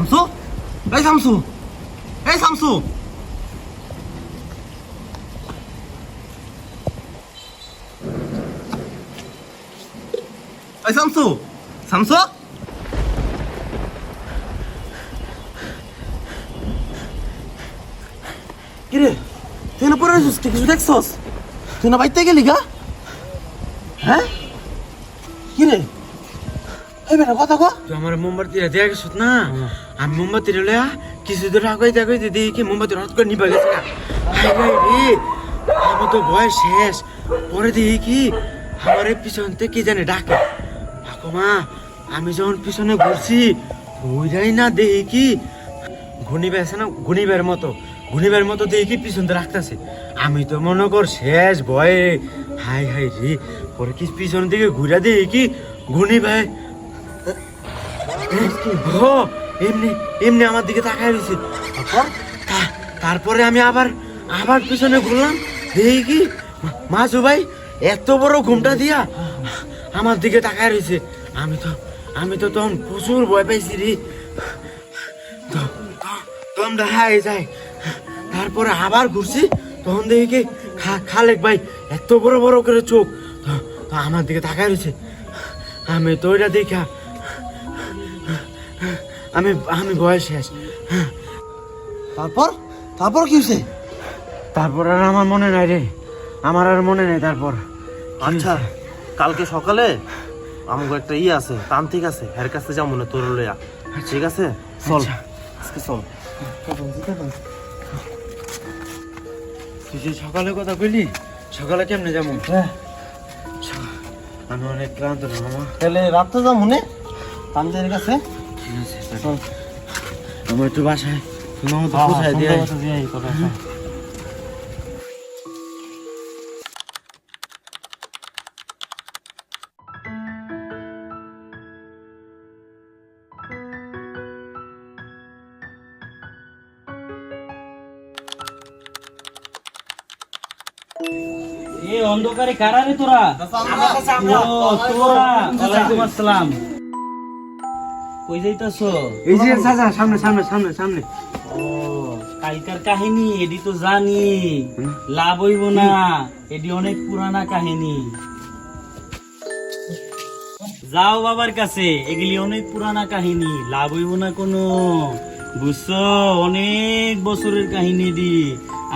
শামসু, এই শামসু, এই শামসু, এই শামসু, শামসু, কিরে তুই না পড়ে রয়েছিস? কিছু দেখছস? তুই না বাইতে গেলি গা? হ্যাঁ কিরে এই বেটা কথা কো। তুই আমার মোমবাতি দেয়া গেছিস না? আমি মোমবাতি লয়া কিছু দূর আগাইতে আগাইতে দেখি মোমবাতি হঠাৎ করে নিভা গেছে। রে আমার তো বয়স শেষ। পরে দেখি কি আমার পিছন থেকে কি জানে ডাকে, ঠাকুমা। আমি যখন পিছনে ঘুরছি ওইটাই না দেখি কি ঘূর্ণিবার আছে না, ঘূর্ণিবার মতো দেখি কি পিছন দিয়ে রাখতেছে। আমি তো মনে কর শেষ ভয়ে হাই হাই রে। পরে কি পিছন দিকে ঘুরে দেখি কি ঘূর্ণিবার এমনি এমনি আমার দিকে তাকায় রয়েছে। তারপরে আমি আবার পিছনে ঘুরলাম, দেখি কি মাজু ভাই এত বড় ঘুমটা দিয়া আমার দিকে তাকায় রয়েছে। আমি তো তখন প্রচুর ভয় পাইছি রে। দমটা হাই যায়। তারপরে আবার ঘুরছি, তখন দেখি কি খালেক ভাই এত বড় বড় করে চোখ তো আমার দিকে তাকায় রয়েছে। আমি তো ওইটা দেখা আমি বয়স শেষ। তারপর তারপর কি হয়েছে? তারপর আর আমার মনে নাই রে, আমার আর মনে নেই। তারপর আচ্ছা কালকে সকালে আমাকে একটা আছে তান্ত্রিক আছে, এর কাছে যাও মনে তোর লইয়া, ঠিক আছে? চল আজকে চল। তুই যে সকালে কথা কইলি, সকালে কেমনে যাবো? আমি অনেক ক্লান্ত রে মামা। তাহলে রাত্রে যাও মনে তান্ত্রিকের কাছে। ঠিক আছে চল, আমার একটু বাসায় তোমার মতো পৌঁছায় দিয়ে এ অন্ধকারে কারা রে তোরা? ও তোরা, ওয়ালাইকুম আসসালাম। কই যাইতাছো? এই যে চাচা সামনে সামনে সামনে সামনে। ও কালকার কাহিনী এডি তো জানি, লাভ হইব না, এডি অনেক পুরানা কাহিনী। যাও বাবার কাছে, এগুলি অনেক পুরানা কাহিনী, লাভ হইব না কোনো, বুঝছো? অনেক বছরের কাহিনী দি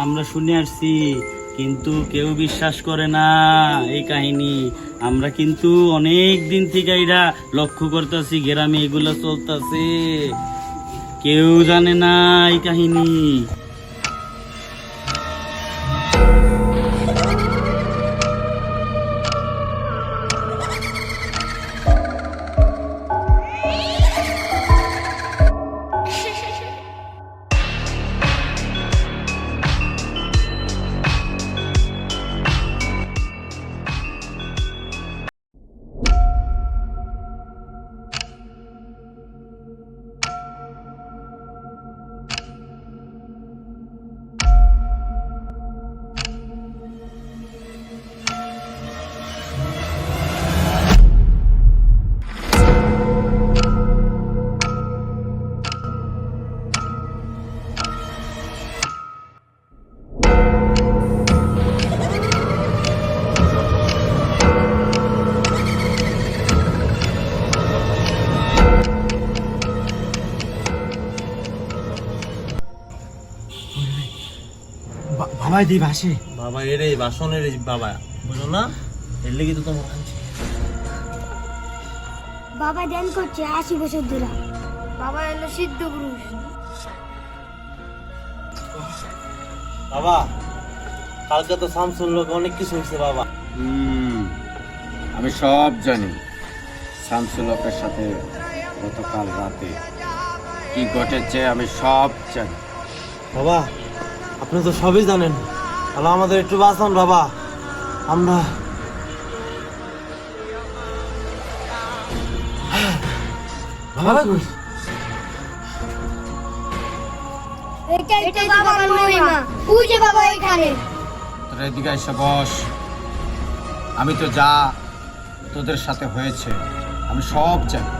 আমরা শুনে আসছি, কিন্তু কেউ বিশ্বাস করে না এই কাহিনী। আমরা কিন্তু অনেক দিন থেকে এটা লক্ষ্য করতেছি, গ্রামে এগুলো চলতেছে, কেউ জানে না এই কাহিনী। বাবা দি ভাসে। বাবা এর এই বাসনের বাবা, বুঝো না? এর লেগে তো তোমার বাবা ধ্যান করছে 80 বছর ধরে। বাবা হলো সিদ্ধ পুরুষ। বাবা কালকে তো শামসুর লোক অনেক কিছু হয়েছে বাবা। আমি সব জানি। শামসুলকের সাথে গতকাল রাতে কি ঘটেছে আমি সব জানি। বাবা আপনি তো সবই জানেন, তাহলে আমাদের একটু বাঁচান বাবা। আমরা বাবা কই? এটা বাবার মহিমা। ওই যে বাবা এখানে। তোরা এদিকে এসে বস। আমি তো যা তোদের সাথে হয়েছে আমি সব জানি।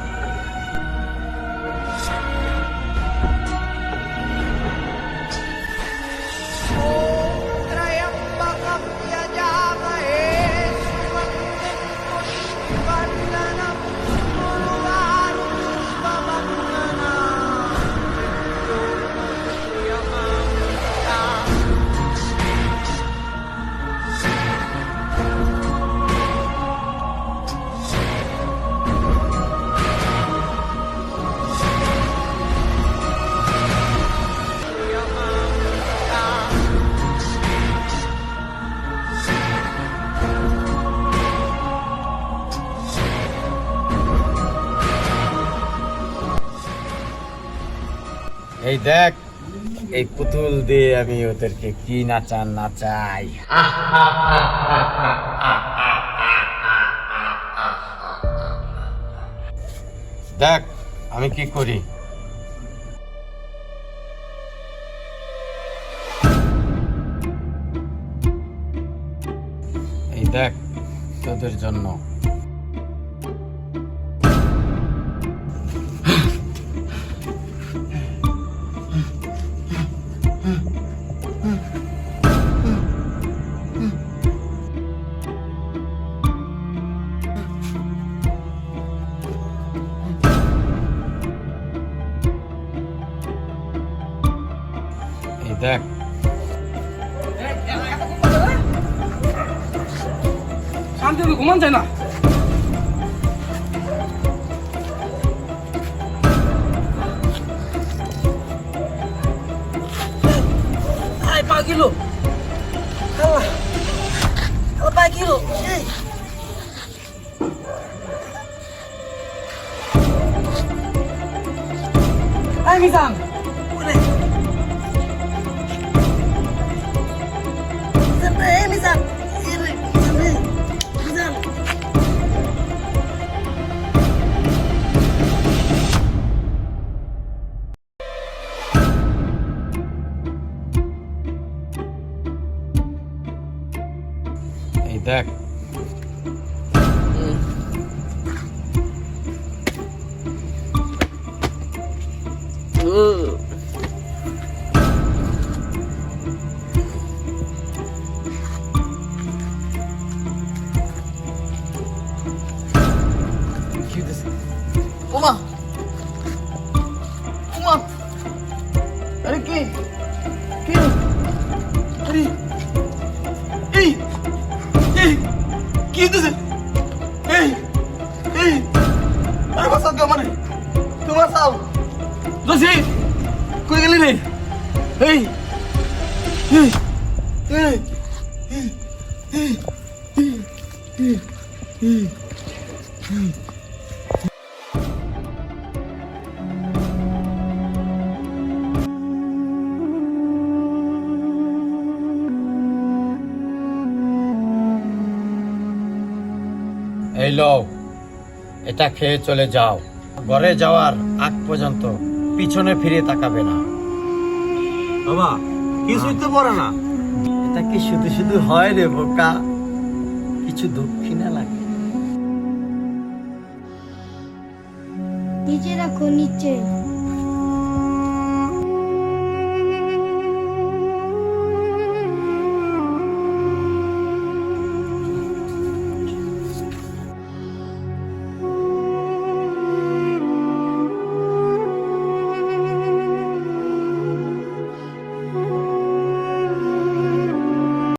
এই দেখ, এই পুতুল দিয়ে আমি ওদেরকে কি নাচাই। দেখ আমি কি করি। এই দেখ তোদের জন্য। এই দেখ শান্তি হবে, ঘুমান যায় না। আয় পা কিলো পা কিলো আয় মিজান মিজান এই দেখ ওমা ওমা আরে কি কি আরে এই এই কি দিছে এই এই আরে বাসা কে মানে তোমার সাউ দোষী কই গেলি রে এই এই এই এই লও, এটা খেয়ে চলে যাও। ঘরে যাওয়ার আগ পর্যন্ত পিছনে ফিরে তাকাবে না। বাবা কিছুই তো পড়ে না। এটা কি শুধু শুধু হয় রে বোকা? কিছু দক্ষিণা লাগে। নিচে রাখো নিচে।